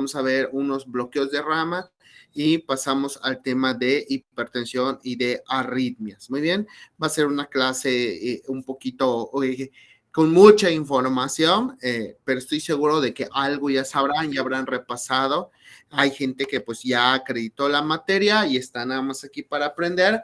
vamos a ver unos bloqueos de rama y pasamos al tema de hipertensión y de arritmias. Muy bien, va a ser una clase un poquito con mucha información, pero estoy seguro de que algo ya sabrán, ya habrán repasado. Hay gente que pues ya acreditó la materia y está nada más aquí para aprender.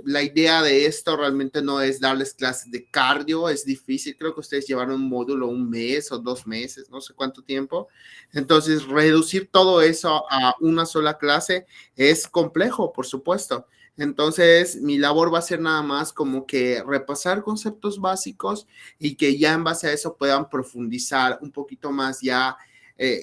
La idea de esto realmente no es darles clases de cardio, es difícil, creo que ustedes llevaron un módulo un mes o 2 meses, no sé cuánto tiempo, entonces reducir todo eso a una sola clase es complejo, por supuesto. Entonces, mi labor va a ser nada más como que repasar conceptos básicos y que ya en base a eso puedan profundizar un poquito más ya.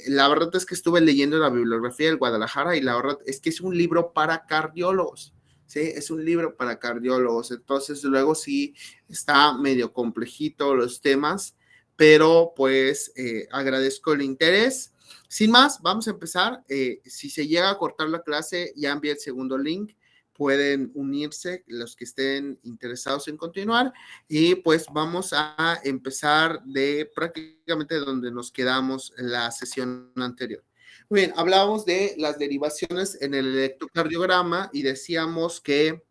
La verdad es que estuve leyendo la bibliografía del Guadalajara y la verdad es que es un libro para cardiólogos. Sí, es un libro para cardiólogos, entonces luego sí está medio complejito los temas, pero pues agradezco el interés. Sin más, vamos a empezar. Si se llega a cortar la clase, ya envié el segundo link. Pueden unirse los que estén interesados en continuar y pues vamos a empezar de prácticamente donde nos quedamos en la sesión anterior. Muy bien, hablábamos de las derivaciones en el electrocardiograma y decíamos que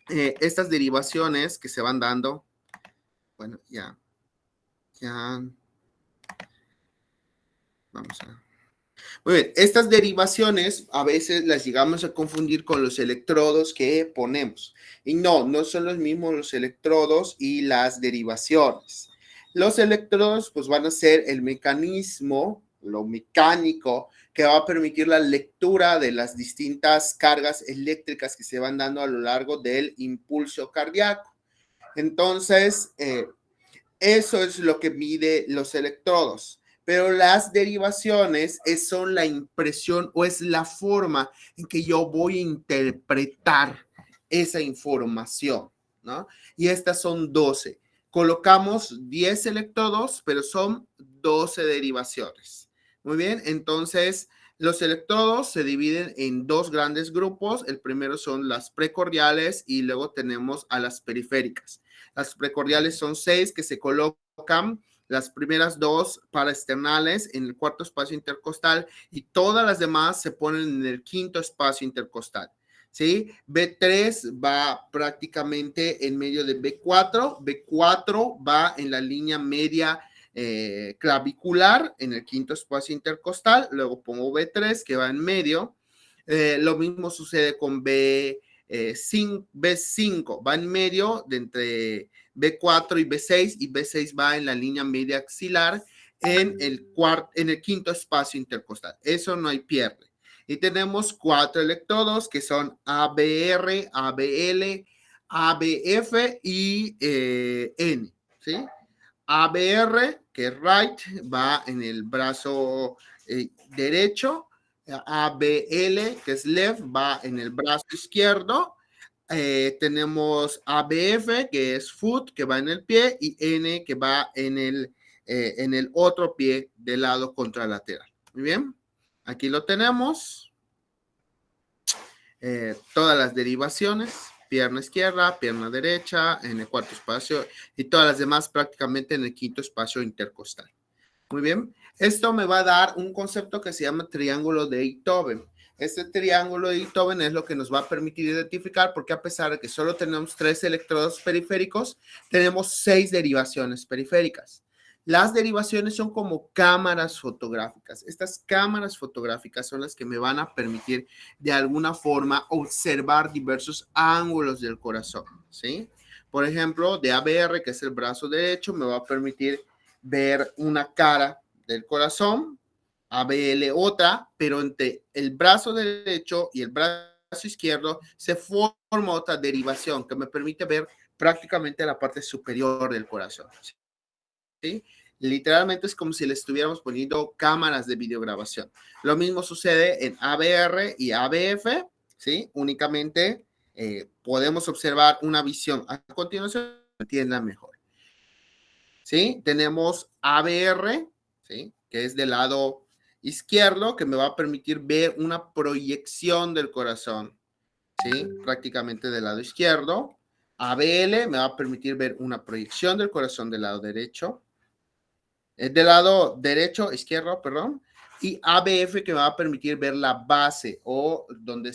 estas derivaciones que se van dando, bueno, ya, vamos a... Muy bien, estas derivaciones a veces las llegamos a confundir con los electrodos que ponemos. Y no, no son los mismos los electrodos y las derivaciones. Los electrodos pues van a ser el mecanismo, lo mecánico, que va a permitir la lectura de las distintas cargas eléctricas que se van dando a lo largo del impulso cardíaco. Entonces, eso es lo que mide los electrodos. Pero las derivaciones son la impresión o es la forma en que yo voy a interpretar esa información, ¿no? Y estas son 12. Colocamos 10 electrodos, pero son 12 derivaciones. Muy bien, entonces los electrodos se dividen en dos grandes grupos. El primero son las precordiales y luego tenemos a las periféricas. Las precordiales son 6 que se colocan las primeras 2 paraesternales en el cuarto espacio intercostal y todas las demás se ponen en el quinto espacio intercostal. ¿Sí? B3 va prácticamente en medio de B4. B4 va en la línea media clavicular en el quinto espacio intercostal. Luego pongo B3 que va en medio. Lo mismo sucede con B5 va en medio de entre B4 y B6 y B6 va en la línea media axilar en el quinto espacio intercostal. Eso no hay pierde. Y tenemos 4 electrodos que son ABR, ABL, ABF y N. ¿Sí? ABR, que es right, va en el brazo derecho. ABL, que es left, va en el brazo izquierdo. Tenemos ABF, que es foot, que va en el pie, y N, que va en el otro pie del lado contralateral. Muy bien, aquí lo tenemos. Todas las derivaciones, pierna izquierda, pierna derecha, en el cuarto espacio, y todas las demás prácticamente en el quinto espacio intercostal. Muy bien, esto me va a dar un concepto que se llama triángulo de Einthoven. Este triángulo de Einthoven es lo que nos va a permitir identificar porque a pesar de que solo tenemos 3 electrodos periféricos, tenemos 6 derivaciones periféricas. Las derivaciones son como cámaras fotográficas. Estas cámaras fotográficas son las que me van a permitir de alguna forma observar diversos ángulos del corazón, ¿sí? Por ejemplo, de ABR, que es el brazo derecho, me va a permitir ver una cara del corazón, ABL otra, pero entre el brazo derecho y el brazo izquierdo se forma otra derivación que me permite ver prácticamente la parte superior del corazón. ¿Sí? Literalmente es como si le estuviéramos poniendo cámaras de videograbación. Lo mismo sucede en ABR y ABF, ¿sí? Únicamente podemos observar una visión. A continuación, entienda mejor. ¿Sí? Tenemos ABR, ¿sí? Que es del lado izquierdo, que me va a permitir ver una proyección del corazón, ¿sí? Prácticamente del lado izquierdo. ABL me va a permitir ver una proyección del corazón del lado derecho. del lado derecho, izquierdo, perdón, y ABF que me va a permitir ver la base o donde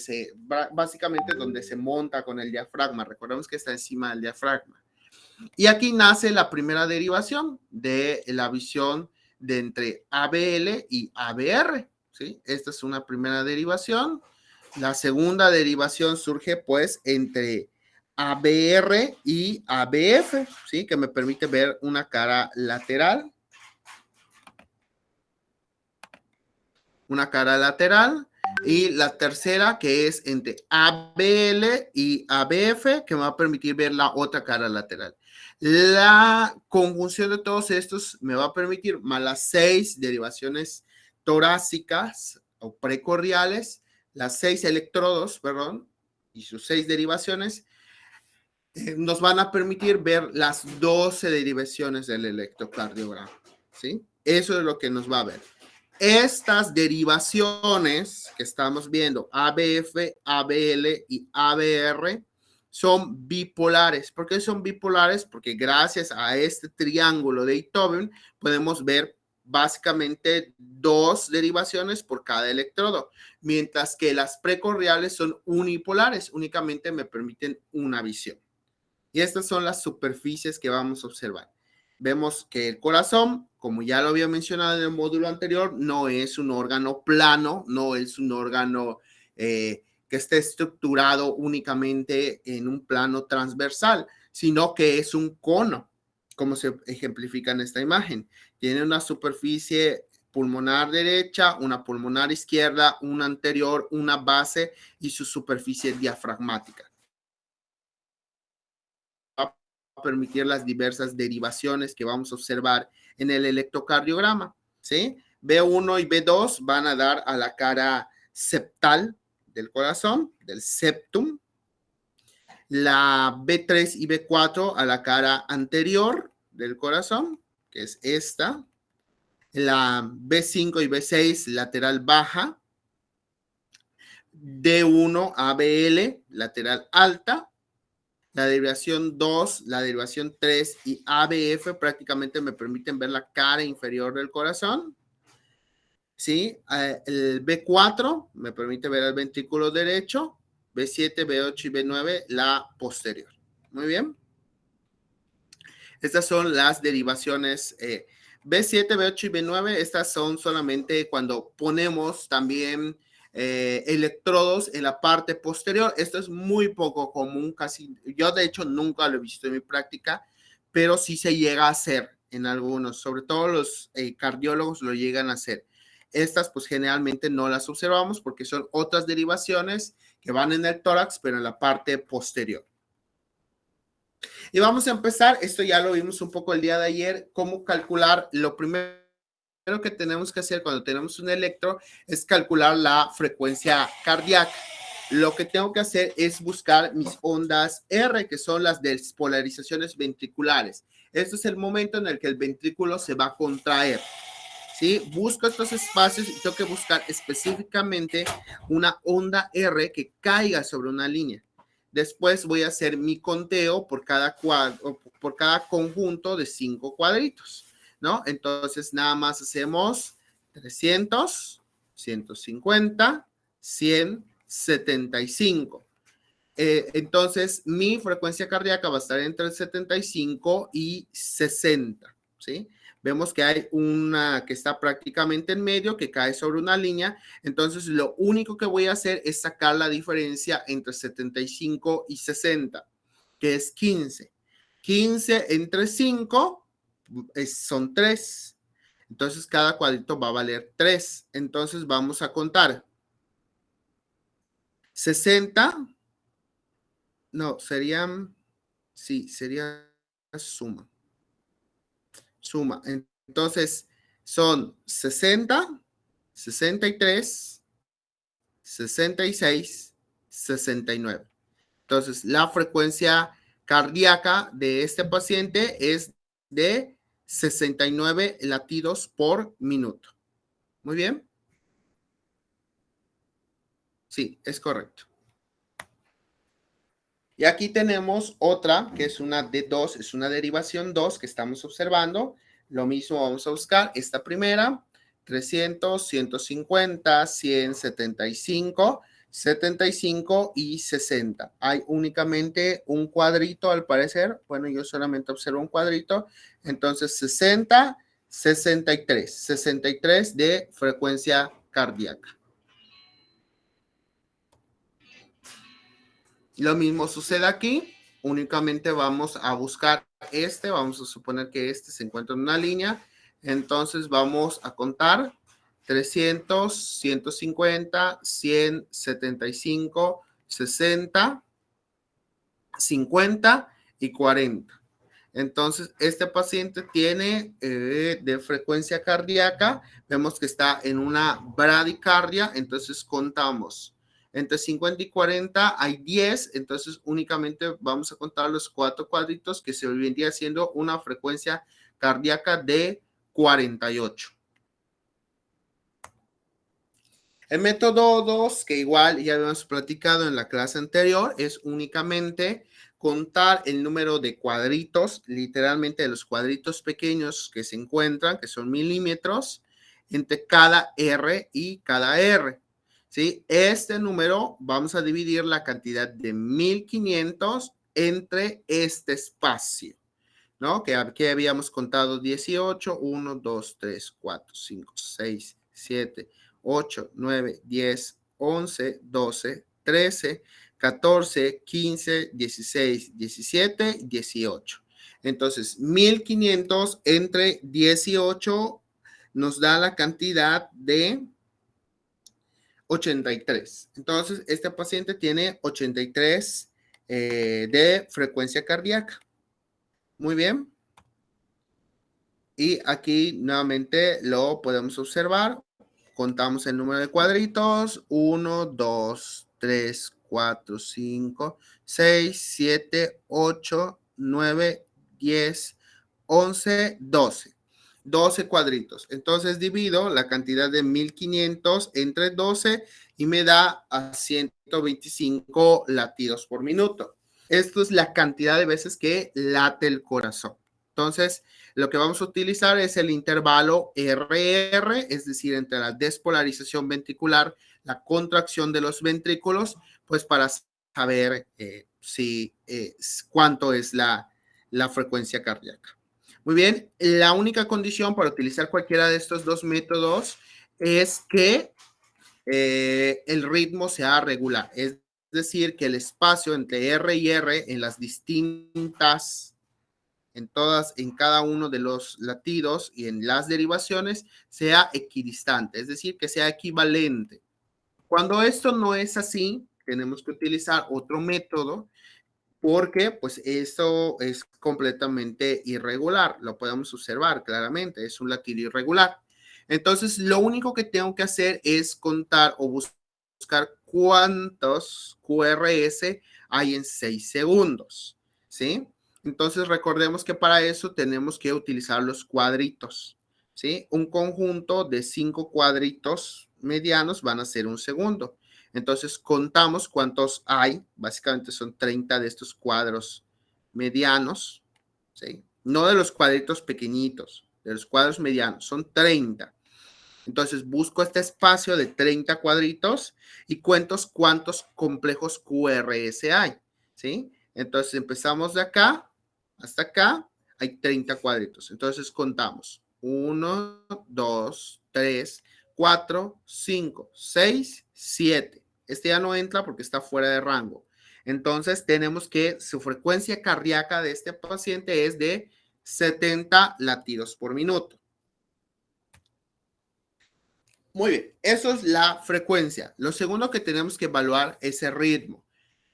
básicamente donde se monta con el diafragma. Recordemos que está encima del diafragma. Y aquí nace la primera derivación de la visión de entre ABL y ABR, ¿sí? Esta es una primera derivación. La segunda derivación surge pues entre ABR y ABF, ¿sí? Que me permite ver una cara lateral. Una cara lateral. Y la tercera que es entre ABL y ABF, que me va a permitir ver la otra cara lateral. La conjunción de todos estos me va a permitir más las 6 derivaciones torácicas o precordiales, las 6 electrodos, perdón, y sus 6 derivaciones, nos van a permitir ver las 12 derivaciones del electrocardiograma, ¿sí? Eso es lo que nos va a ver. Estas derivaciones que estamos viendo, ABF, ABL y ABR, son bipolares. ¿Por qué son bipolares? Porque gracias a este triángulo de Einthoven podemos ver básicamente 2 derivaciones por cada electrodo, mientras que las precordiales son unipolares, únicamente me permiten una visión. Y estas son las superficies que vamos a observar. Vemos que el corazón, como ya lo había mencionado en el módulo anterior, no es un órgano plano, no es un órgano que esté estructurado únicamente en un plano transversal, sino que es un cono, como se ejemplifica en esta imagen. Tiene una superficie pulmonar derecha, una pulmonar izquierda, una anterior, una base y su superficie diafragmática. Permitir las diversas derivaciones que vamos a observar en el electrocardiograma, ¿sí? B1 y B2 van a dar a la cara septal del corazón, del septum. La B3 y B4 a la cara anterior del corazón, que es esta. La B5 y B6 lateral baja. D1 a BL lateral alta. La derivación 2, la derivación 3 y ABF prácticamente me permiten ver la cara inferior del corazón. ¿Sí? El B4 me permite ver el ventrículo derecho. B7, B8 y B9 la posterior. Muy bien. Estas son las derivaciones B7, B8 y B9. Estas son solamente cuando ponemos también electrodos en la parte posterior. Esto es muy poco común, casi yo de hecho nunca lo he visto en mi práctica, pero sí se llega a hacer en algunos, sobre todo los cardiólogos lo llegan a hacer. Estas pues generalmente no las observamos porque son otras derivaciones que van en el tórax, pero en la parte posterior. Y vamos a empezar, esto ya lo vimos un poco el día de ayer, cómo calcular. Lo primero que tenemos que hacer cuando tenemos un electro es calcular la frecuencia cardíaca. Lo que tengo que hacer es buscar mis ondas R, que son las despolarizaciones ventriculares. Este es el momento en el que el ventrículo se va a contraer. ¿Sí? Busco estos espacios y tengo que buscar específicamente una onda R que caiga sobre una línea. Después voy a hacer mi conteo por cada conjunto de 5 cuadritos, ¿no? Entonces, nada más hacemos 300, 150, 100, 75. Entonces, mi frecuencia cardíaca va a estar entre 75 y 60, ¿sí? Vemos que hay una que está prácticamente en medio, que cae sobre una línea. Entonces, lo único que voy a hacer es sacar la diferencia entre 75 y 60, que es 15. 15 entre 5 son 3. Entonces, cada cuadrito va a valer 3. Entonces, vamos a contar. 60. No, serían, sí, sería suma. Suma. Entonces, son 60, 63, 66, 69. Entonces, la frecuencia cardíaca de este paciente es de 69 latidos por minuto. Muy bien. Sí, es correcto. Y aquí tenemos otra que es una D2, es una derivación 2 que estamos observando. Lo mismo vamos a buscar esta primera, 300, 150, 100, 75, 75 y 60. Hay únicamente un cuadrito al parecer. Bueno, yo solamente observo un cuadrito. Entonces 60, 63 de frecuencia cardíaca. Lo mismo sucede aquí. Únicamente vamos a buscar vamos a suponer que se encuentra en una línea. Entonces vamos a contar 300, 150, 100, 75, 60, 50 y 40. Entonces, este paciente tiene de frecuencia cardíaca, vemos que está en una bradicardia, entonces contamos. Entre 50 y 40 hay 10, entonces únicamente vamos a contar los 4 cuadritos que se vendría siendo una frecuencia cardíaca de 48. El método 2, que igual ya habíamos platicado en la clase anterior, es únicamente contar el número de cuadritos, literalmente de los cuadritos pequeños que se encuentran, que son milímetros, entre cada R y cada R. ¿Sí? Este número vamos a dividir la cantidad de 1500 entre este espacio, ¿no? Que aquí habíamos contado 18, 1, 2, 3, 4, 5, 6, 7, 8, 9, 10, 11, 12, 13, 14, 15, 16, 17, 18. Entonces, 1500 entre 18 nos da la cantidad de 83. Entonces, este paciente tiene 83 de frecuencia cardíaca. Muy bien. Y aquí nuevamente lo podemos observar. Contamos el número de cuadritos. 1, 2, 3, 4, 5, 6, 7, 8, 9, 10, 11, 12. 12 cuadritos. Entonces divido la cantidad de 1500 entre 12 y me da a 125 latidos por minuto. Esto es la cantidad de veces que late el corazón. Entonces, lo que vamos a utilizar es el intervalo RR, es decir, entre la despolarización ventricular, la contracción de los ventrículos, pues para saber cuánto es la frecuencia cardíaca. Muy bien, la única condición para utilizar cualquiera de estos dos métodos es que el ritmo sea regular, es decir, que el espacio entre R y R en las distintas en cada uno de los latidos y en las derivaciones sea equidistante, es decir, que sea equivalente. Cuando esto no es así, tenemos que utilizar otro método porque pues esto es completamente irregular, lo podemos observar claramente, es un latido irregular. Entonces, lo único que tengo que hacer es contar o buscar cuántos QRS hay en 6 segundos, ¿sí? Entonces, recordemos que para eso tenemos que utilizar los cuadritos, ¿sí? Un conjunto de 5 cuadritos medianos van a ser un segundo. Entonces, contamos cuántos hay. Básicamente son 30 de estos cuadros medianos, ¿sí? No de los cuadritos pequeñitos, de los cuadros medianos. Son 30. Entonces, busco este espacio de 30 cuadritos y cuento cuántos complejos QRS hay, ¿sí? Entonces, empezamos de acá hasta acá. Hay 30 cuadritos. Entonces, contamos. 1, 2, 3, 4, 5, 6, 7. Este ya no entra porque está fuera de rango. Entonces, tenemos que su frecuencia cardíaca de este paciente es de 70 latidos por minuto. Muy bien, eso es la frecuencia. Lo segundo que tenemos que evaluar es el ritmo.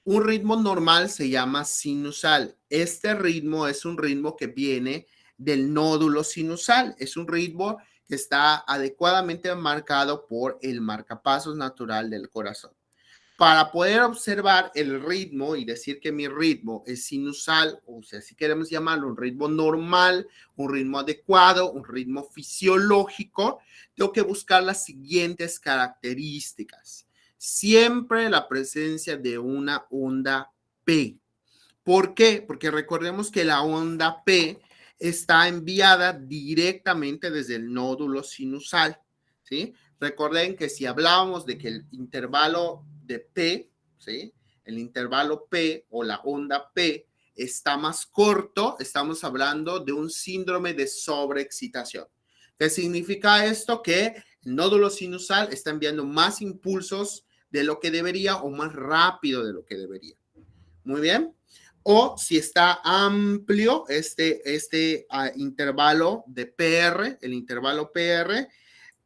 Un ritmo normal se llama sinusal. Este ritmo es un ritmo que viene del nódulo sinusal. Es un ritmo que está adecuadamente marcado por el marcapasos natural del corazón. Para poder observar el ritmo y decir que mi ritmo es sinusal, o sea, si queremos llamarlo un ritmo normal, un ritmo adecuado, un ritmo fisiológico, tengo que buscar las siguientes características. Siempre la presencia de una onda P. ¿Por qué? Porque recordemos que la onda P está enviada directamente desde el nódulo sinusal, ¿sí? Recuerden que si hablábamos de que el intervalo de P, ¿sí? El intervalo P o la onda P está más corto, estamos hablando de un síndrome de sobreexcitación. ¿Qué significa esto? Que el nódulo sinusal está enviando más impulsos de lo que debería o más rápido de lo que debería. Muy bien. O si está amplio este intervalo de PR, el intervalo PR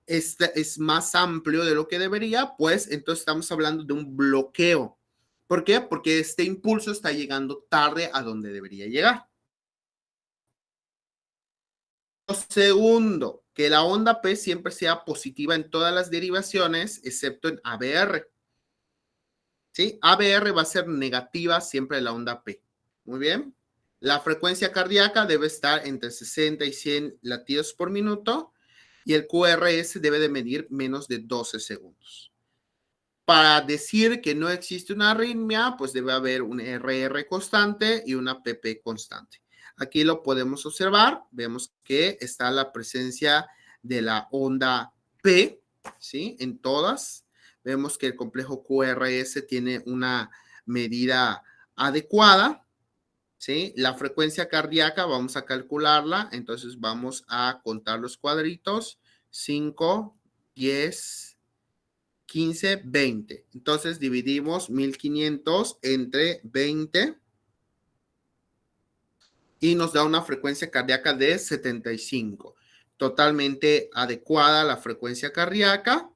es más amplio de lo que debería, pues entonces estamos hablando de un bloqueo. ¿Por qué? Porque este impulso está llegando tarde a donde debería llegar. Segundo, que la onda P siempre sea positiva en todas las derivaciones, excepto en ABR. ¿Sí? ABR va a ser negativa siempre la onda P. Muy bien. La frecuencia cardíaca debe estar entre 60 y 100 latidos por minuto y el QRS debe de medir menos de 12 segundos. Para decir que no existe una arritmia, pues debe haber un RR constante y una PP constante. Aquí lo podemos observar, vemos que está la presencia de la onda P, ¿sí? En todas. Vemos que el complejo QRS tiene una medida adecuada, ¿sí? La frecuencia cardíaca vamos a calcularla, entonces vamos a contar los cuadritos, 5, 10, 15, 20. Entonces dividimos 1500 entre 20 y nos da una frecuencia cardíaca de 75. Totalmente adecuada la frecuencia cardíaca,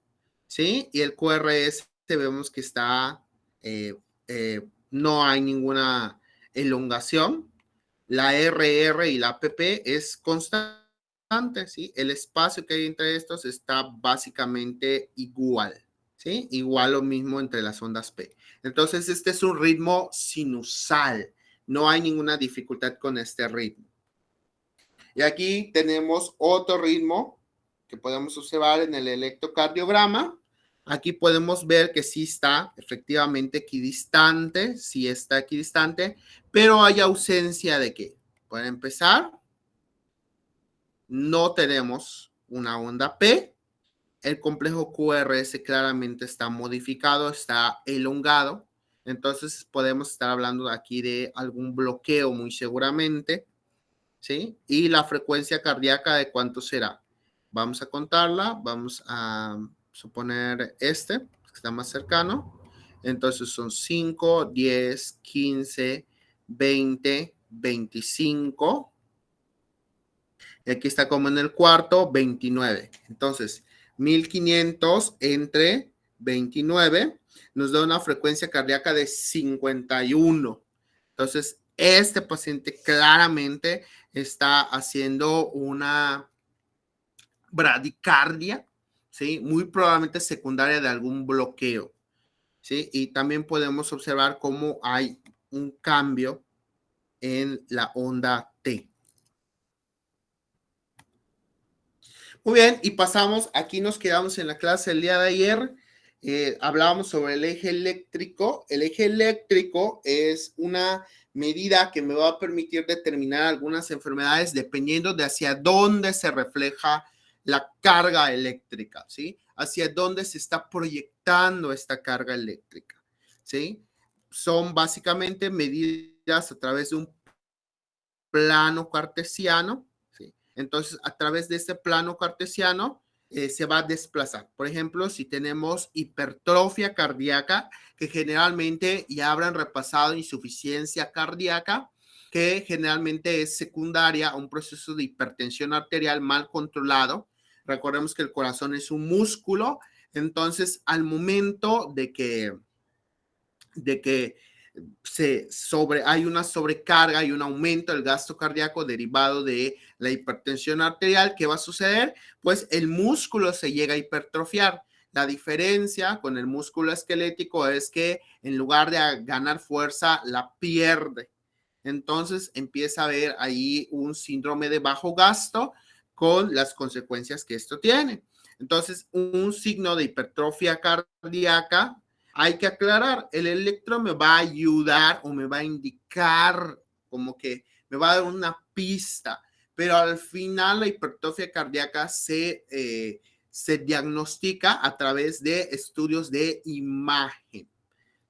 ¿sí? Y el QRS vemos que está, no hay ninguna elongación. La RR y la PP es constante, ¿sí? El espacio que hay entre estos está básicamente igual. ¿Sí? Igual lo mismo entre las ondas P. Entonces, este es un ritmo sinusal. No hay ninguna dificultad con este ritmo. Y aquí tenemos otro ritmo que podemos observar en el electrocardiograma. Aquí podemos ver que sí está efectivamente equidistante, sí está equidistante, pero hay ausencia de qué. Para empezar, no tenemos una onda P. El complejo QRS claramente está modificado, está elongado. Entonces podemos estar hablando aquí de algún bloqueo muy seguramente, ¿sí? Y la frecuencia cardíaca, ¿de cuánto será? Vamos a contarla, vamos a suponer que está más cercano. Entonces son 5, 10, 15, 20, 25. Y aquí está como en el cuarto, 29. Entonces, 1500 entre 29 nos da una frecuencia cardíaca de 51. Entonces, este paciente claramente está haciendo una bradicardia, ¿sí? Muy probablemente secundaria de algún bloqueo, ¿sí? Y también podemos observar cómo hay un cambio en la onda T. Muy bien, y pasamos, aquí nos quedamos en la clase del día de ayer, hablábamos sobre el eje eléctrico. El eje eléctrico es una medida que me va a permitir determinar algunas enfermedades dependiendo de hacia dónde se refleja la carga eléctrica, ¿sí? Hacia dónde se está proyectando esta carga eléctrica, ¿sí? Son básicamente medidas a través de un plano cartesiano, ¿sí? Entonces, a través de este plano cartesiano se va a desplazar. Por ejemplo, si tenemos hipertrofia cardíaca, que generalmente ya habrán repasado insuficiencia cardíaca, que generalmente es secundaria a un proceso de hipertensión arterial mal controlado. Recordemos que el corazón es un músculo, entonces al momento de que hay una sobrecarga y un aumento del gasto cardíaco derivado de la hipertensión arterial. ¿Qué va a suceder? Pues el músculo se llega a hipertrofiar. La diferencia con el músculo esquelético es que en lugar de ganar fuerza, la pierde. Entonces empieza a haber ahí un síndrome de bajo gasto con las consecuencias que esto tiene. Entonces, un signo de hipertrofia cardíaca, hay que aclarar, el electro me va a ayudar o me va a indicar, como que me va a dar una pista, pero al final la hipertrofia cardíaca se diagnostica a través de estudios de imagen.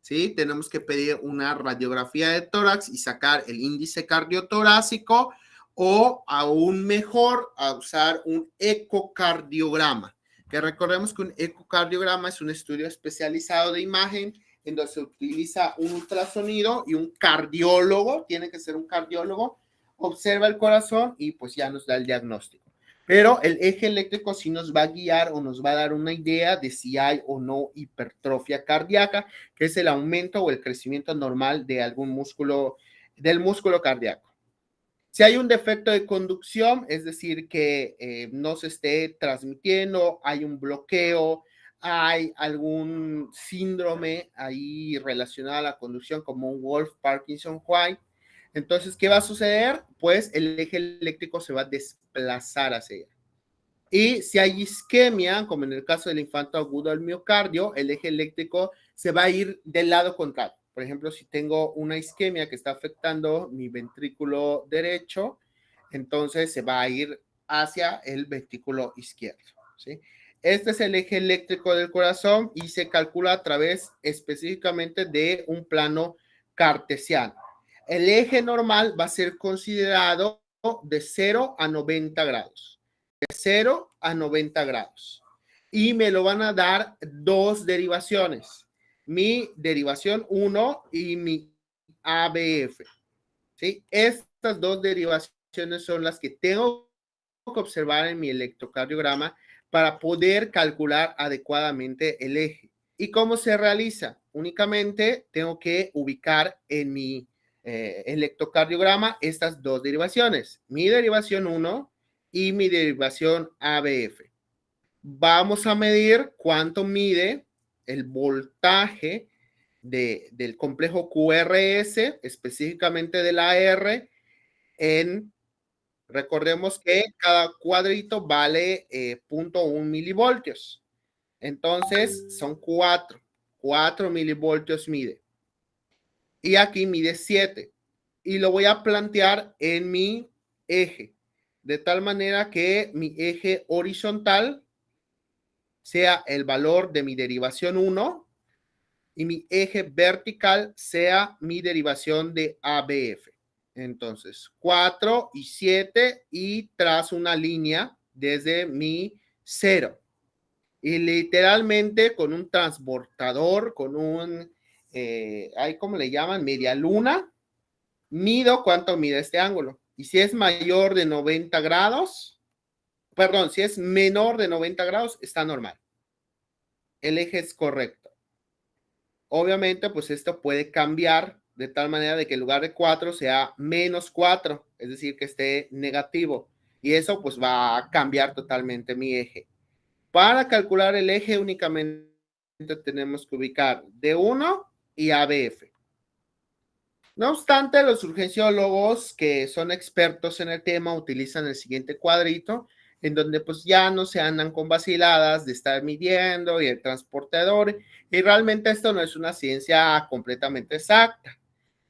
¿Sí? Tenemos que pedir una radiografía de tórax y sacar el índice cardiotorácico, o aún mejor, a usar un ecocardiograma, que recordemos que un ecocardiograma es un estudio especializado de imagen en donde se utiliza un ultrasonido y un cardiólogo, tiene que ser un cardiólogo, observa el corazón y pues ya nos da el diagnóstico. Pero el eje eléctrico sí nos va a guiar o nos va a dar una idea de si hay o no hipertrofia cardíaca, que es el aumento o el crecimiento normal de algún músculo, del músculo cardíaco. Si hay un defecto de conducción, es decir, que no se esté transmitiendo, hay un bloqueo, hay algún síndrome ahí relacionado a la conducción, como un Wolff-Parkinson-White, entonces, ¿qué va a suceder? Pues el eje eléctrico se va a desplazar hacia ella. Y si hay isquemia, como en el caso del infarto agudo del miocardio, el eje eléctrico se va a ir del lado contrario. Por ejemplo, si tengo una isquemia que está afectando mi ventrículo derecho, entonces se va a ir hacia el ventrículo izquierdo, ¿sí? Este es el eje eléctrico del corazón y se calcula a través específicamente de un plano cartesiano. El eje normal va a ser considerado de 0 a 90 grados. De 0 a 90 grados. Y me lo van a dar dos derivaciones. Mi derivación 1 y mi ABF. ¿Sí? Estas dos derivaciones son las que tengo que observar en mi electrocardiograma para poder calcular adecuadamente el eje. ¿Y cómo se realiza? Únicamente tengo que ubicar en mi electrocardiograma estas dos derivaciones, mi derivación 1 y mi derivación ABF. Vamos a medir cuánto mide el voltaje del complejo QRS, específicamente de la R, recordemos que cada cuadrito vale 0.1 milivoltios. Entonces, son 4 milivoltios mide. Y aquí mide 7. Y lo voy a plantear en mi eje, de tal manera que mi eje horizontal sea el valor de mi derivación 1 y mi eje vertical sea mi derivación de ABF. Entonces, 4 y 7 y trazo una línea desde mi 0. Y literalmente con un transportador, con un, ¿cómo le llaman? Media luna, mido cuánto mide este ángulo. Y si es mayor de 90 grados, perdón, si es menor de 90 grados, está normal. El eje es correcto. Obviamente, pues esto puede cambiar de tal manera de que en lugar de 4 sea menos 4, es decir, que esté negativo. Y eso pues va a cambiar totalmente mi eje. Para calcular el eje únicamente tenemos que ubicar D1 y ABF. No obstante, los urgenciólogos que son expertos en el tema utilizan el siguiente cuadrito, en donde pues ya no se andan con vaciladas de estar midiendo y el transportador, y realmente esto no es una ciencia completamente exacta.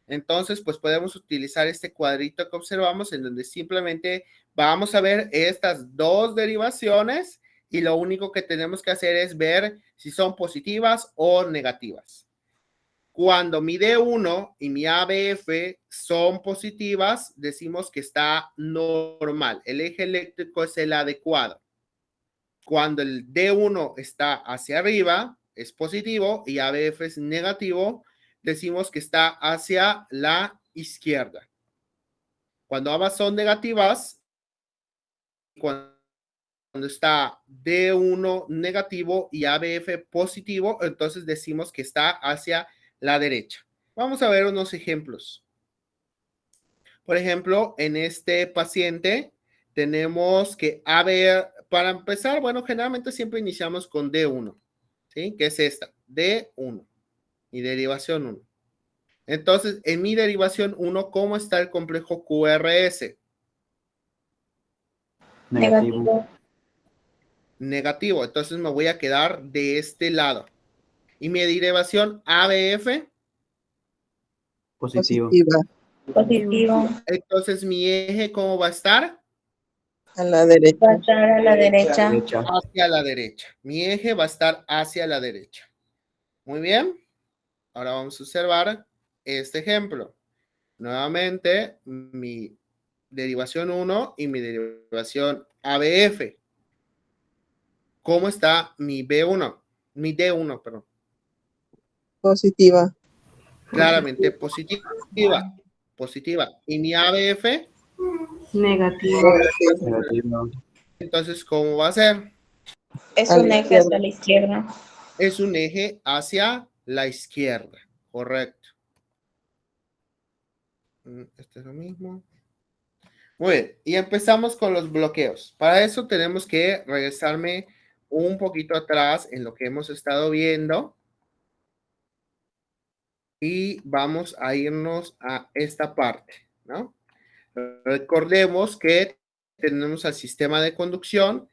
Entonces, pues podemos utilizar este cuadrito que observamos en donde simplemente vamos a ver estas dos derivaciones y lo único que tenemos que hacer es ver si son positivas o negativas. Cuando mi D1 y mi ABF son positivas, decimos que está normal. El eje eléctrico es el adecuado. Cuando el D1 está hacia arriba, es positivo, y ABF es negativo, decimos que está hacia la izquierda. Cuando ambas son negativas, cuando está D1 negativo y ABF positivo, entonces decimos que está hacia la derecha. Vamos a ver unos ejemplos. Por ejemplo, en este paciente tenemos que para empezar, bueno, generalmente siempre iniciamos con D1, ¿sí? Que es esta, D1 y derivación 1. Entonces, en mi derivación 1, ¿cómo está el complejo QRS? Negativo. Negativo. Entonces me voy a quedar de este lado. Y mi derivación ABF. Positivo. Positivo. Entonces mi eje, ¿cómo va a estar? A la derecha. Va a estar a la derecha. Hacia la derecha. Mi eje va a estar hacia la derecha. Muy bien. Ahora vamos a observar este ejemplo. Nuevamente, mi derivación 1 y mi derivación ABF. ¿Cómo está mi B1? Mi D1, perdón. Positiva. Claramente positiva. Positiva. ¿Y mi ABF? Negativo. Entonces, ¿cómo va a ser? Es A un la eje hacia izquierda. la izquierda. Es un eje hacia la izquierda. Correcto. Este es lo mismo. Muy bien. Y empezamos con los bloqueos. Para eso tenemos que regresarme un poquito atrás en lo que hemos estado viendo. Y vamos a irnos a esta parte, ¿no? Recordemos que tenemos al sistema de conducción,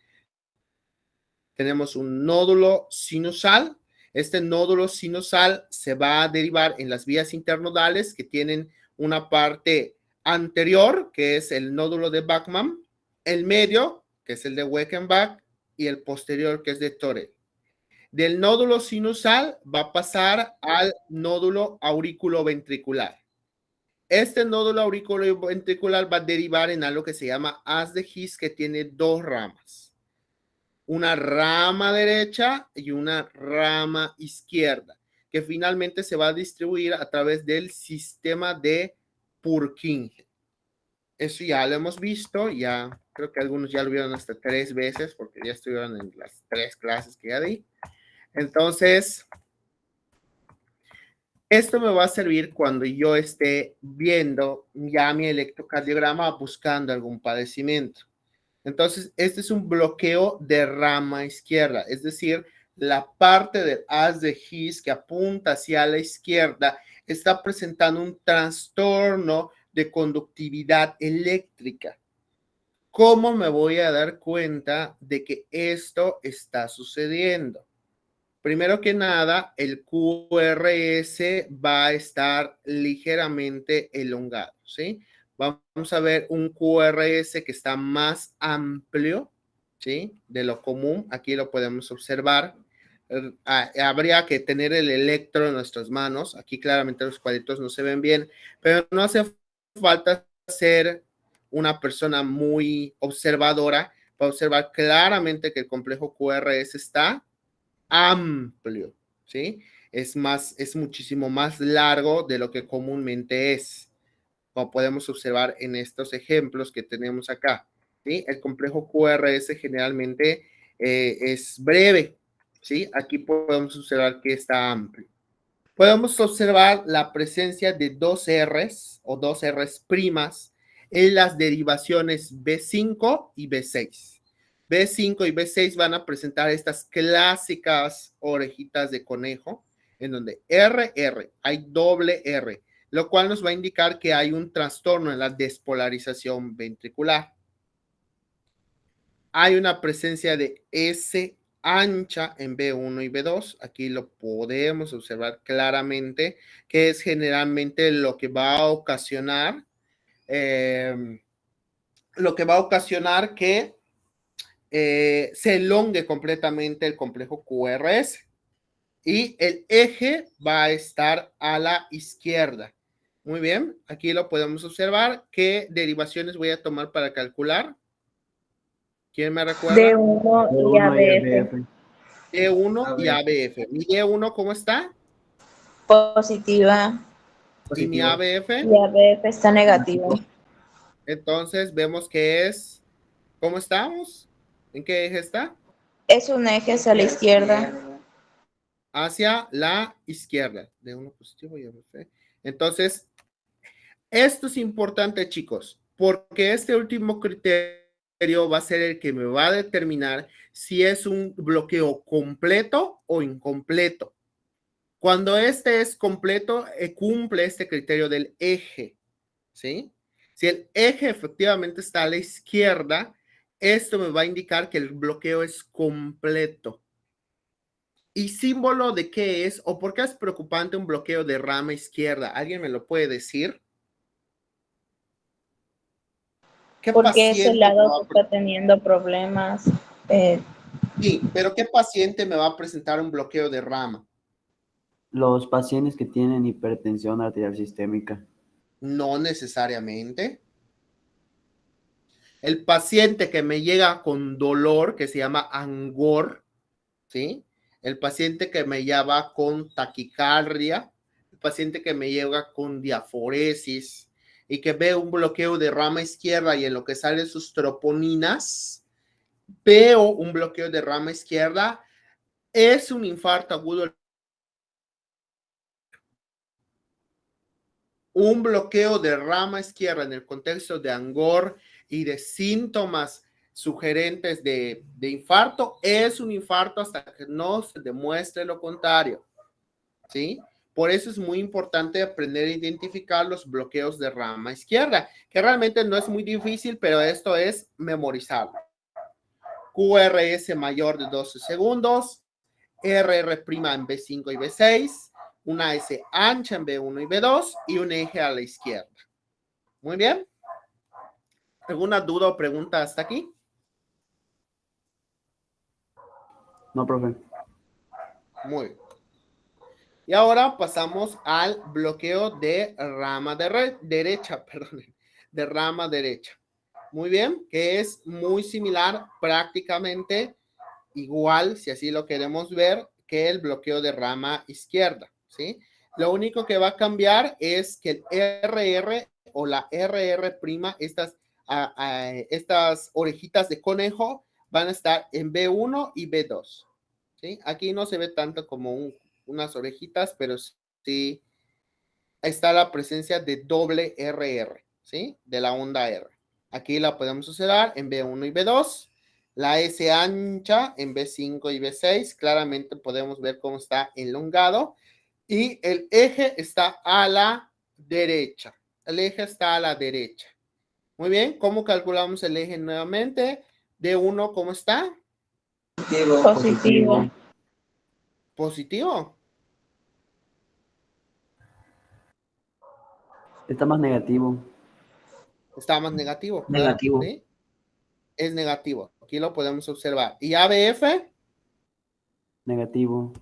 tenemos un nódulo sinusal. Este nódulo sinusal se va a derivar en las vías internodales que tienen una parte anterior, que es el nódulo de Bachmann, el medio, que es el de Weckenbach, y el posterior, que es de Torel. Del nódulo sinusal va a pasar al nódulo auriculoventricular. Este nódulo auriculoventricular va a derivar en algo que se llama haz de His, que tiene dos ramas. Una rama derecha y una rama izquierda, que finalmente se va a distribuir a través del sistema de Purkinje. Eso ya lo hemos visto, ya creo que algunos ya lo vieron hasta 3 veces, porque ya estuvieron en las 3 clases que ya di. Entonces, esto me va a servir cuando yo esté viendo ya mi electrocardiograma buscando algún padecimiento. Entonces, este es un bloqueo de rama izquierda, es decir, la parte del haz de His que apunta hacia la izquierda está presentando un trastorno de conductividad eléctrica. ¿Cómo me voy a dar cuenta de que esto está sucediendo? Primero que nada, el QRS va a estar ligeramente elongado, ¿sí? Vamos a ver un QRS que está más amplio, ¿sí? De lo común. Aquí lo podemos observar. Habría que tener el electro en nuestras manos. Aquí claramente los cuadritos no se ven bien, pero no hace falta ser una persona muy observadora para observar claramente que el complejo QRS está amplio, ¿sí? Es muchísimo más largo de lo que comúnmente es, como podemos observar en estos ejemplos que tenemos acá, ¿sí? El complejo QRS generalmente es breve, ¿sí? Aquí podemos observar que está amplio. Podemos observar la presencia de dos Rs o dos Rs primas en las derivaciones B5 y B6. B5 y B6 van a presentar estas clásicas orejitas de conejo, en donde RR, hay doble R, lo cual nos va a indicar que hay un trastorno en la despolarización ventricular. Hay una presencia de S ancha en B1 y B2. Aquí lo podemos observar claramente, que es generalmente lo que va a ocasionar que se elongue completamente el complejo QRS. Y el eje va a estar a la izquierda. Muy bien, aquí lo podemos observar. ¿Qué derivaciones voy a tomar para calcular? ¿Quién me recuerda? D1 y ABF. E1 y ABF. ¿Mi E1 cómo está? Positiva. ¿Y mi ABF? Y ABF está negativa. Entonces vemos que es, ¿cómo estamos? ¿En qué eje está? Es un eje hacia la izquierda. Hacia la izquierda. D1 positivo y ABF. Entonces, esto es importante, chicos, porque este último criterio va a ser el que me va a determinar si es un bloqueo completo o incompleto. Cuando este es completo, cumple este criterio del eje, ¿sí? Si el eje efectivamente está a la izquierda, esto me va a indicar que el bloqueo es completo. ¿Y símbolo de qué es o por qué es preocupante un bloqueo de rama izquierda? ¿Alguien me lo puede decir? ¿Qué Porque ese paciente me lado va a está teniendo problemas. Sí, pero ¿qué paciente me va a presentar un bloqueo de rama? Los pacientes que tienen hipertensión arterial sistémica. No necesariamente. El paciente que me llega con dolor, que se llama angor, ¿sí? El paciente que me lleva con taquicardia, el paciente que me llega con diaforesis y que ve un bloqueo de rama izquierda y en lo que salen sus troponinas, veo un bloqueo de rama izquierda, es un infarto agudo. Un bloqueo de rama izquierda en el contexto de angor y de síntomas sugerentes de infarto es un infarto hasta que no se demuestre lo contrario, ¿sí? Por eso es muy importante aprender a identificar los bloqueos de rama izquierda, que realmente no es muy difícil, pero esto es memorizarlo. QRS mayor de 12 segundos, RR' en B5 y B6, una S ancha en B1 y B2 y un eje a la izquierda. Muy bien. ¿Alguna duda o pregunta hasta aquí? No, profe. Muy bien. Y ahora pasamos al bloqueo de rama derecha, perdón, de rama derecha. Muy bien, que es muy similar, prácticamente igual, si así lo queremos ver, que el bloqueo de rama izquierda, ¿sí? Lo único que va a cambiar es que el RR o la RR', estas orejitas de conejo van a estar en B1 y B2, ¿sí? Aquí no se ve tanto como unas orejitas, pero sí está la presencia de doble RR, ¿sí? De la onda R. Aquí la podemos observar en B1 y B2. La S ancha en B5 y B6. Claramente podemos ver cómo está elongado. Y el eje está a la derecha. El eje está a la derecha. Muy bien. ¿Cómo calculamos el eje nuevamente? D1, ¿cómo está? Positivo. Positivo. Está más negativo. Está más negativo. Claro, Negativo. ¿sí? Es negativo. Aquí lo podemos observar. ¿Y ABF? Negativo.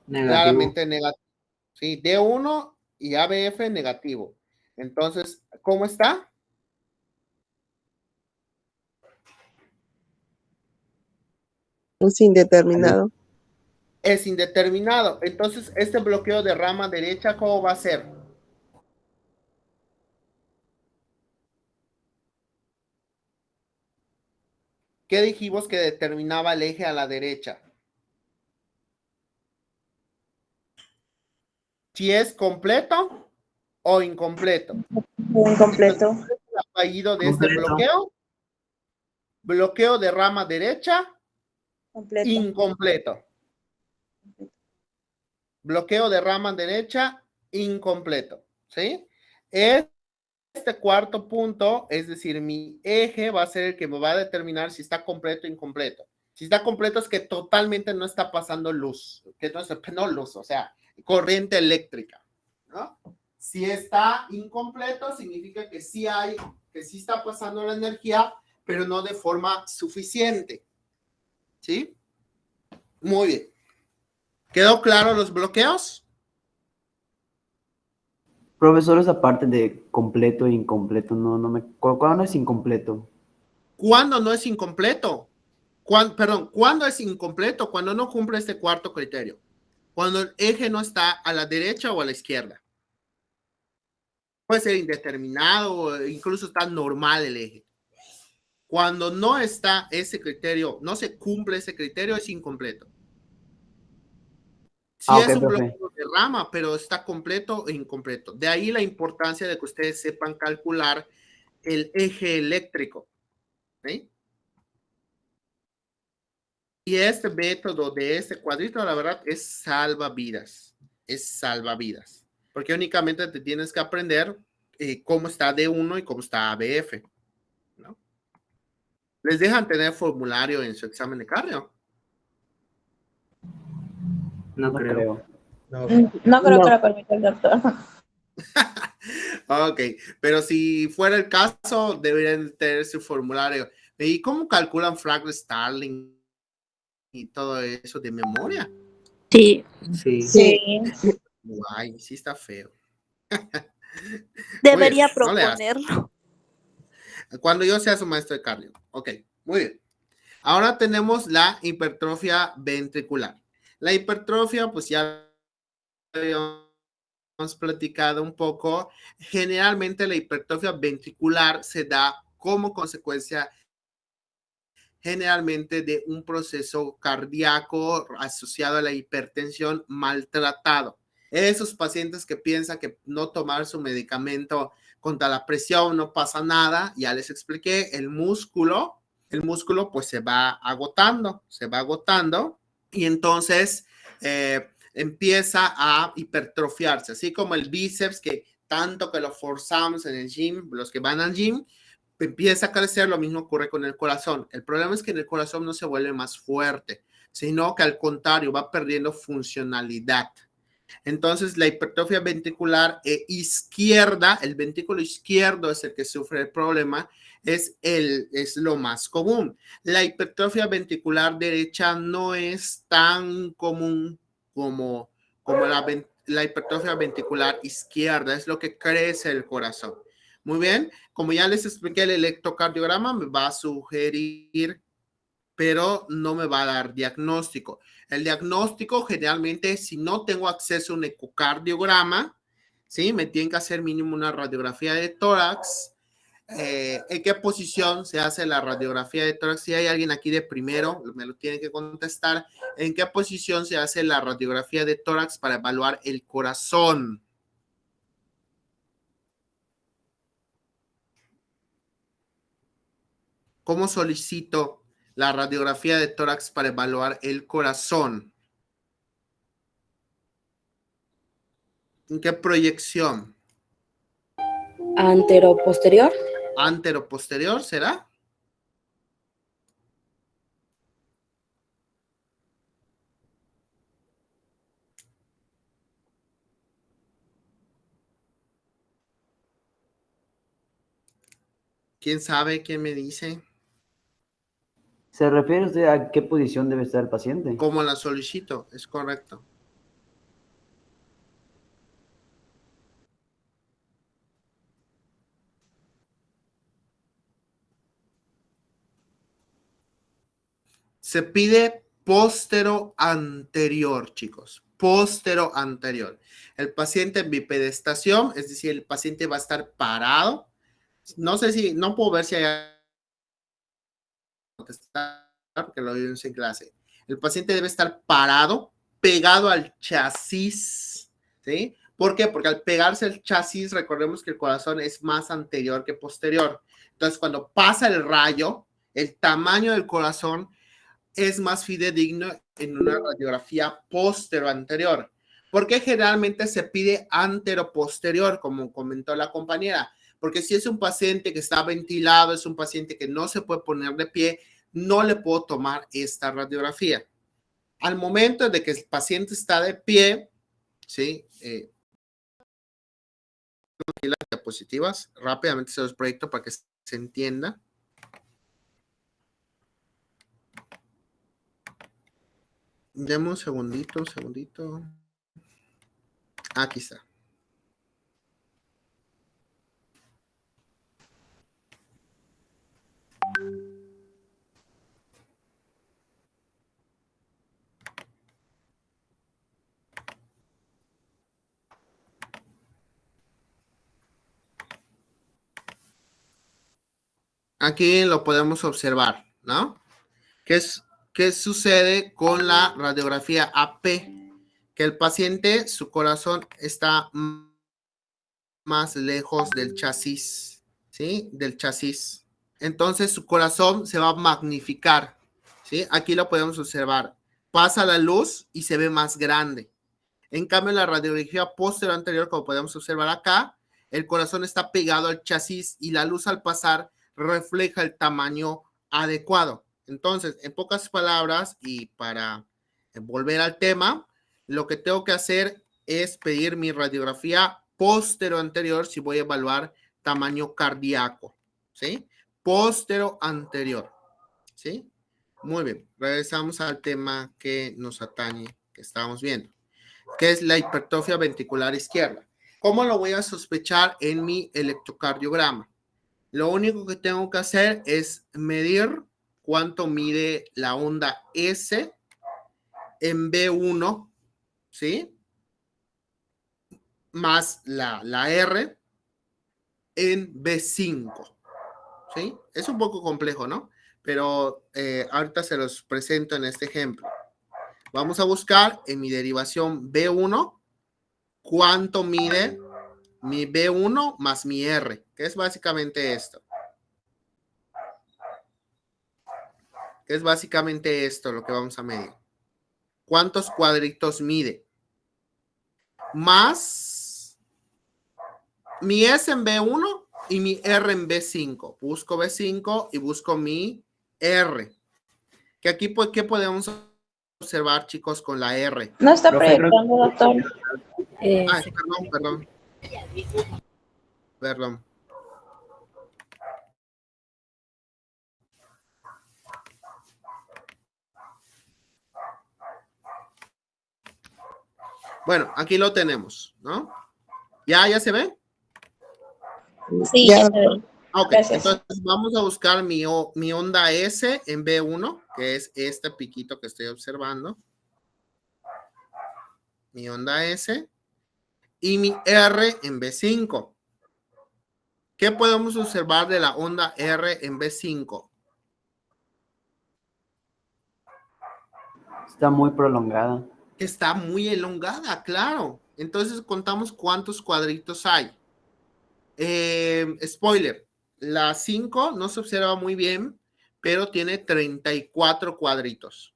Claramente negativo. Sí, D1 y ABF negativo. Entonces, ¿cómo está? Es indeterminado. Es indeterminado. Entonces, este bloqueo de rama derecha, ¿cómo va a ser? ¿Qué dijimos que determinaba el eje a la derecha? Si es completo o incompleto. Incompleto. Entonces, ¿cuál es el apellido de este Completo. bloqueo? Bloqueo de rama derecha, Completo. incompleto. Bloqueo de rama derecha, incompleto. ¿Sí? Este cuarto punto, es decir, mi eje va a ser el que me va a determinar si está completo o incompleto. Si está completo es que totalmente no está pasando luz, que no luz, o sea, corriente eléctrica, ¿no? Si está incompleto, significa que sí está pasando la energía, pero no de forma suficiente. ¿Sí? Muy bien. ¿Quedó claro los bloqueos? Profesor, esa parte de completo e incompleto, ¿cuándo es incompleto? ¿Cuándo no es incompleto? ¿Cuándo es incompleto? Cuando no cumple este cuarto criterio. Cuando el eje no está a la derecha o a la izquierda. Puede ser indeterminado o incluso está normal el eje. Cuando no está ese criterio, no se cumple ese criterio, es incompleto. Sí Ok, es un profe. bloqueo de rama, pero está completo e incompleto. De ahí la importancia de que ustedes sepan calcular el eje eléctrico. ¿Sí? Y este método de este cuadrito, la verdad, es salvavidas. Es salvavidas. Porque únicamente te tienes que aprender cómo está D1 y cómo está ABF. ¿No? ¿Les dejan tener formulario en su examen de cardio? No creo. No creo que lo permita el doctor. Ok, pero si fuera el caso, deberían tener su formulario. ¿Y cómo calculan Fractal Starling y todo eso de memoria? Sí, Sí. Sí. Guay, sí está feo. debería Muy bien, no le hagas. proponerlo. Cuando yo sea su maestro de cardio. Ok, muy bien. Ahora tenemos la hipertrofia ventricular. La hipertrofia, pues ya habíamos platicado un poco. Generalmente la hipertrofia ventricular se da como consecuencia generalmente de un proceso cardíaco asociado a la hipertensión maltratado. Esos pacientes que piensan que no tomar su medicamento contra la presión no pasa nada, ya les expliqué, el músculo pues se va agotando y entonces empieza a hipertrofiarse, así como el bíceps que tanto que lo forzamos en el gym, los que van al gym, empieza a crecer, lo mismo ocurre con el corazón. El problema es que en el corazón no se vuelve más fuerte, sino que al contrario va perdiendo funcionalidad. Entonces, la hipertrofia ventricular izquierda, el ventrículo izquierdo es el que sufre el problema, es lo más común. La hipertrofia ventricular derecha no es tan común como la hipertrofia ventricular izquierda, es lo que crece el corazón. Muy bien, como ya les expliqué, el electrocardiograma me va a sugerir, pero no me va a dar diagnóstico. El diagnóstico generalmente, si no tengo acceso a un ecocardiograma, ¿sí? Me tienen que hacer mínimo una radiografía de tórax. ¿En qué posición se hace la radiografía de tórax? Si hay alguien aquí de primero, me lo tiene que contestar. ¿En qué posición se hace la radiografía de tórax para evaluar el corazón? ¿Cómo solicito la radiografía de tórax para evaluar el corazón? ¿En qué proyección? Antero-posterior. ¿Antero-posterior será? ¿Quién sabe? ¿Quién me dice? ¿Se refiere usted a qué posición debe estar el paciente? ¿Cómo la solicito? Es correcto. Se pide póstero anterior, chicos. Póstero anterior. El paciente en bipedestación, es decir, el paciente va a estar parado. No sé si, no puedo ver si hay contestar porque lo vimos en clase. El paciente debe estar parado, pegado al chasis, ¿sí? ¿Por qué? Porque al pegarse el chasis, recordemos que el corazón es más anterior que posterior. Entonces, cuando pasa el rayo, el tamaño del corazón es más fidedigno en una radiografía posterior-anterior. Porque generalmente se pide antero-posterior, como comentó la compañera. Porque si es un paciente que está ventilado, es un paciente que no se puede poner de pie, no le puedo tomar esta radiografía. Al momento de que el paciente está de pie, ¿sí? Las diapositivas, rápidamente se los proyecto para que se entienda. Deme un segundito, Aquí está. Aquí lo podemos observar, ¿no? ¿Qué sucede con la radiografía AP? Que el paciente, su corazón está más lejos del chasis, ¿sí? Del chasis. Entonces su corazón se va a magnificar, ¿sí? Aquí lo podemos observar. Pasa la luz y se ve más grande. En cambio, en la radiografía posterior anterior, como podemos observar acá, el corazón está pegado al chasis y la luz al pasar refleja el tamaño adecuado. Entonces, en pocas palabras y para volver al tema, lo que tengo que hacer es pedir mi radiografía póstero anterior si voy a evaluar tamaño cardíaco, ¿sí? Póstero anterior, ¿sí? Muy bien, regresamos al tema que nos atañe, que estábamos viendo, que es la hipertrofia ventricular izquierda. ¿Cómo lo voy a sospechar en mi electrocardiograma? Lo único que tengo que hacer es medir cuánto mide la onda S en B1, ¿sí? Más la R en B5, ¿sí? Es un poco complejo, ¿no? Pero ahorita se los presento en este ejemplo. Vamos a buscar en mi derivación B1 cuánto mide mi B1 más mi R, que es básicamente esto. Que es básicamente esto lo que vamos a medir. ¿Cuántos cuadritos mide? Más mi S en B1 y mi R en B5. Busco B5 y busco mi R. Que aquí, pues, ¿qué podemos observar, chicos, con la R? No está Profe, proyectando, doctor. Ay, perdón. Bueno, aquí lo tenemos, ¿no? ¿Ya se ve? Sí, Ya, ya se ve. Ok, Gracias. entonces vamos a buscar mi onda S en B1, que es este piquito que estoy observando. Mi onda S. Y mi R en B5. ¿Qué podemos observar de la onda R en B5? Está muy prolongada. Está muy elongada, claro. Entonces contamos cuántos cuadritos hay. Spoiler, la 5 no se observa muy bien, pero tiene 34 cuadritos.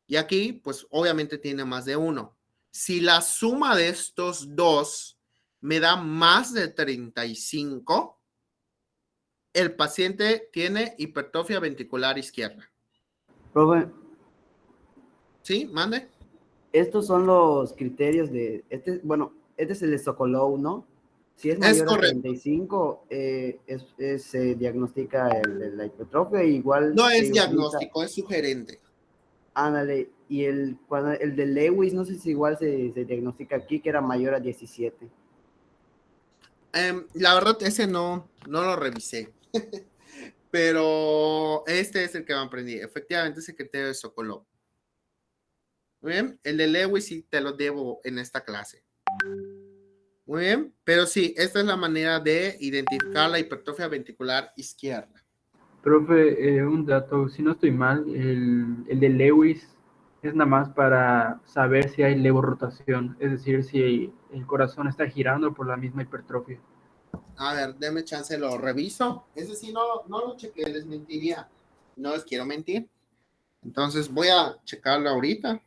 Y aquí, pues obviamente tiene más de uno. Si la suma de estos dos me da más de 35, el paciente tiene hipertrofia ventricular izquierda. Profe, ¿Sí? ¿Mande? estos son los criterios de, este es el Sokolov, ¿no? Si es mayor a correcto. 35, se diagnostica la hipertrofia, igual No se es utiliza, diagnóstico, es sugerente. ándale, y el de Lewis, no sé si igual se diagnostica aquí, que era mayor a 17. La verdad, ese no lo revisé. Pero este es el que me aprendí. Efectivamente, es el criterio de Sokolov. Muy bien. El de Lewis sí te lo debo en esta clase. Muy bien. Pero sí, esta es la manera de identificar la hipertrofia ventricular izquierda. Profe, un dato, si no estoy mal, el de Lewis es nada más para saber si hay levorrotación, es decir, si el corazón está girando por la misma hipertrofia. A ver, déme chance, lo reviso. Ese sí no lo chequé, les mentiría. No les quiero mentir. Entonces voy a checarlo ahorita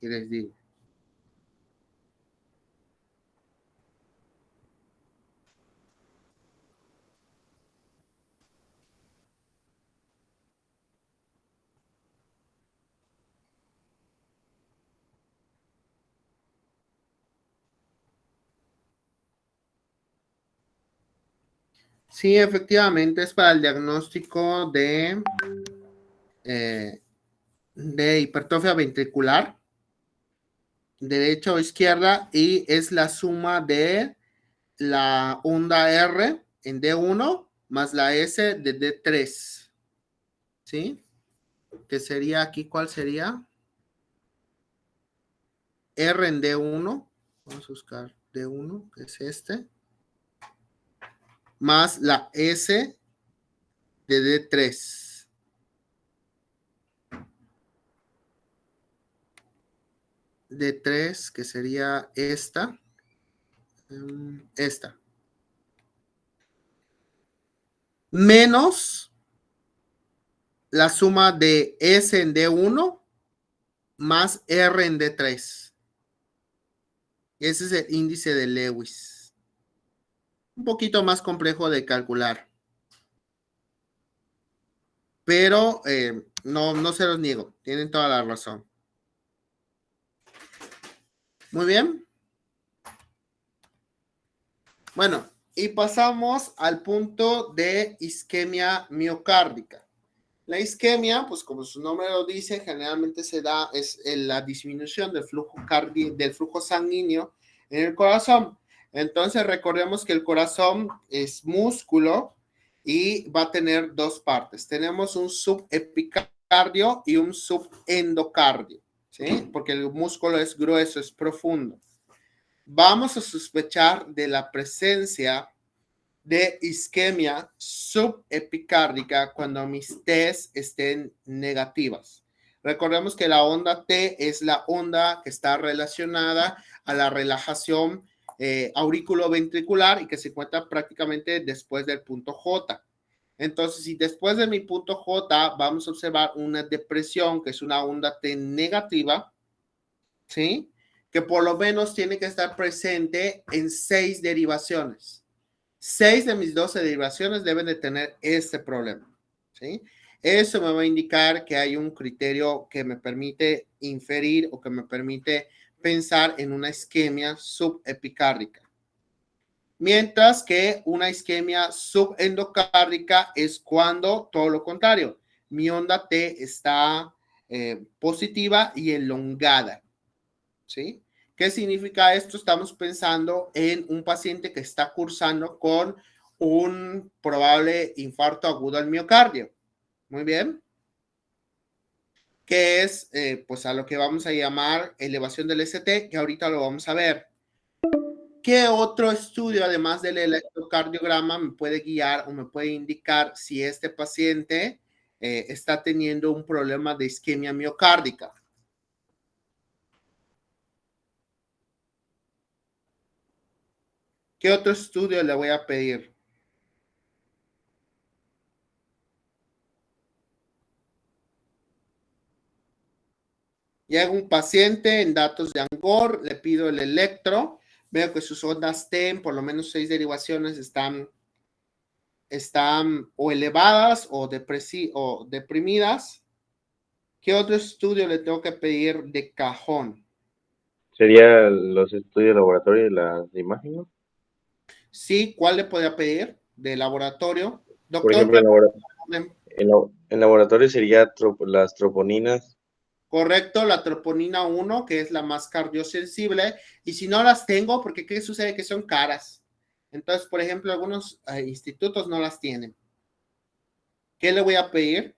y les digo. Sí, efectivamente es para el diagnóstico de hipertrofia ventricular, derecha o izquierda, y es la suma de la onda R en D1 más la S de D3. ¿Sí? Que sería aquí, ¿cuál sería? R en D1. Vamos a buscar D1, que es este. Más la S de D3. D3, que sería esta. Esta. Menos la suma de S en D1 más R en D3. Ese es el índice de Lewis. Un poquito más complejo de calcular. Pero no se los niego. Tienen toda la razón. Muy bien. Bueno, y pasamos al punto de isquemia miocárdica. La isquemia, pues como su nombre lo dice, generalmente se da es la disminución del flujo sanguíneo en el corazón. Entonces recordemos que el corazón es músculo y va a tener dos partes. Tenemos un subepicardio y un subendocardio, ¿sí? Porque el músculo es grueso, es profundo. Vamos a sospechar de la presencia de isquemia subepicárdica cuando mis T's estén negativas. Recordemos que la onda T es la onda que está relacionada a la relajación auriculoventricular y que se encuentra prácticamente después del punto J. Entonces, si después de mi punto J vamos a observar una depresión, que es una onda T negativa, ¿sí? Que por lo menos tiene que estar presente en 6 derivaciones. 6 de mis 12 derivaciones deben de tener este problema, ¿sí? Eso me va a indicar que hay un criterio que me permite inferir o que me permite pensar en una isquemia subepicárdica. Mientras que una isquemia subendocárdica es cuando todo lo contrario, mi onda T está positiva y elongada, ¿sí? ¿Qué significa esto? Estamos pensando en un paciente que está cursando con un probable infarto agudo al miocardio. Muy bien. Que es, pues, a lo que vamos a llamar elevación del ST, que ahorita lo vamos a ver. ¿Qué otro estudio, además del electrocardiograma, me puede guiar o me puede indicar si este paciente está teniendo un problema de isquemia miocárdica? ¿Qué otro estudio le voy a pedir? Llega un paciente en datos de Angkor, le pido el electro, veo que sus ondas T, por lo menos 6 derivaciones, están o elevadas o deprimidas. ¿Qué otro estudio le tengo que pedir de cajón? ¿Sería los estudios de laboratorio y las imágenes? ¿No? Sí, ¿cuál le podría pedir de laboratorio? Por Doctor, ejemplo, en laboratorio sería las troponinas. correcto, la troponina 1, que es la más cardiosensible, y si no las tengo, porque ¿qué sucede? Que son caras. Entonces, por ejemplo, algunos institutos no las tienen. ¿Qué le voy a pedir?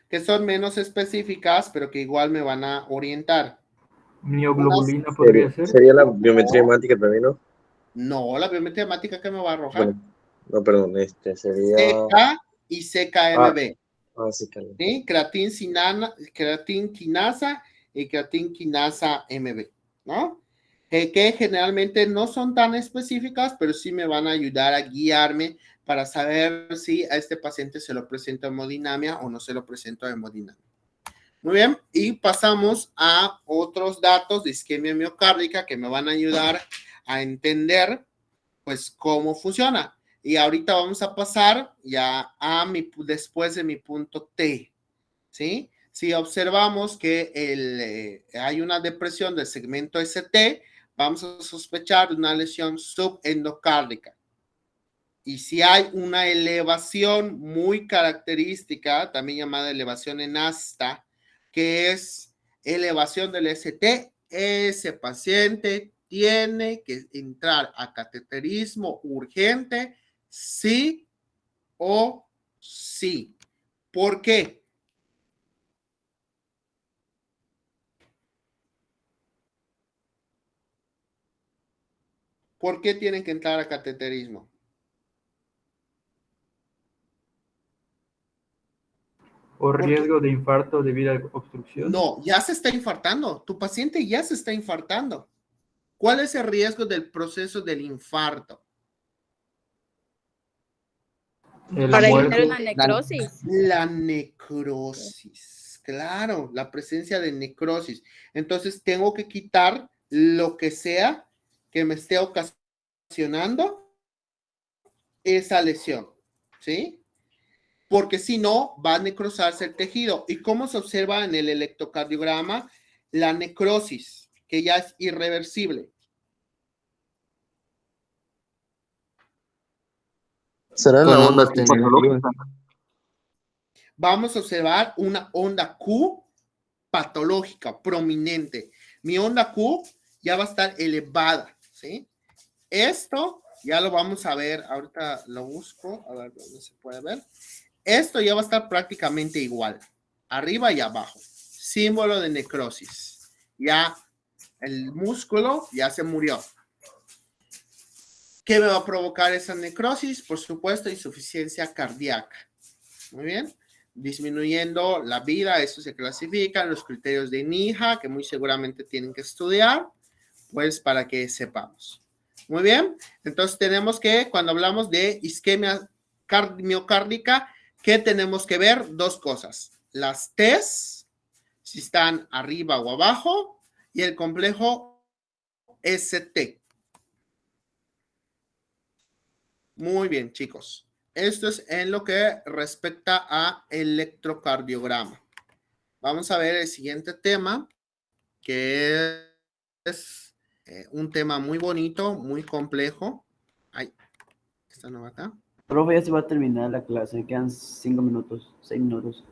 Que son menos específicas, pero que igual me van a orientar. Mioglobulina podría ser. ¿Sería la biometría hemática también, no? No, la biometría hemática que me va a arrojar. Bueno, no, perdón, sería... CK y CKMB. Sí, claro. ¿Sí? Creatin quinasa y creatin quinasa MB, ¿no? Que generalmente no son tan específicas, pero sí me van a ayudar a guiarme para saber si a este paciente se lo presento hemodinamia o no se lo presento hemodinamia. Muy bien, y pasamos a otros datos de isquemia miocárdica que me van a ayudar a entender, pues, cómo funciona. Y ahorita vamos a pasar ya después de mi punto T, ¿sí? Si observamos que hay una depresión del segmento ST, vamos a sospechar de una lesión subendocárdica. Y si hay una elevación muy característica, también llamada elevación en asta, que es elevación del ST, ese paciente tiene que entrar a cateterismo urgente, sí o sí. ¿Por qué? ¿Por qué tienen que entrar a cateterismo? ¿O riesgo de infarto debido a obstrucción? No, ya se está infartando. Tu paciente ya se está infartando. ¿Cuál es el riesgo del proceso del infarto? Para muerte. evitar una necrosis. La necrosis, claro, la presencia de necrosis. Entonces tengo que quitar lo que sea que me esté ocasionando esa lesión, ¿sí? Porque si no, va a necrosarse el tejido. ¿Y cómo se observa en el electrocardiograma? La necrosis, que ya es irreversible? Será Con la onda ondas negativa. Vamos a observar una onda Q patológica, prominente. Mi onda Q ya va a estar elevada, ¿sí? Esto ya lo vamos a ver, ahorita lo busco, a ver dónde se puede ver. Esto ya va a estar prácticamente igual, arriba y abajo. Símbolo de necrosis. Ya el músculo ya se murió. ¿Qué me va a provocar esa necrosis? Por supuesto, insuficiencia cardíaca. Muy bien. Disminuyendo la vida, eso se clasifica en los criterios de NIHA, que muy seguramente tienen que estudiar, pues para que sepamos. Muy bien. Entonces tenemos que, cuando hablamos de isquemia miocárdica, ¿qué tenemos que ver? Dos cosas. Las T's, si están arriba o abajo, y el complejo ST. Muy bien, chicos. Esto es en lo que respecta a electrocardiograma. Vamos a ver el siguiente tema, que es un tema muy bonito, muy complejo. Ay, esta no va acá. Profe, ya se va a terminar la clase, quedan 5 minutos, 6 minutos.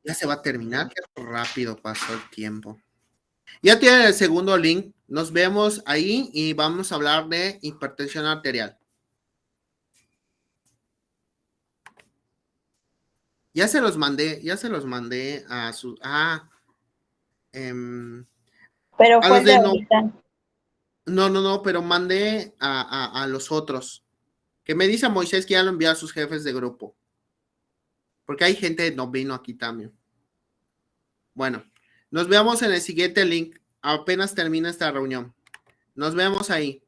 Ya se va a terminar, qué rápido pasó el tiempo. Ya tienen el segundo link, nos vemos ahí y vamos a hablar de hipertensión arterial. Ya se los mandé a su... Pero a fue los el de de no, ahorita. no, pero mandé a los otros. Que me dice Moisés que ya lo envió a sus jefes de grupo. Porque hay gente de noveno aquí también. Bueno, nos vemos en el siguiente link. Apenas termina esta reunión. Nos vemos ahí.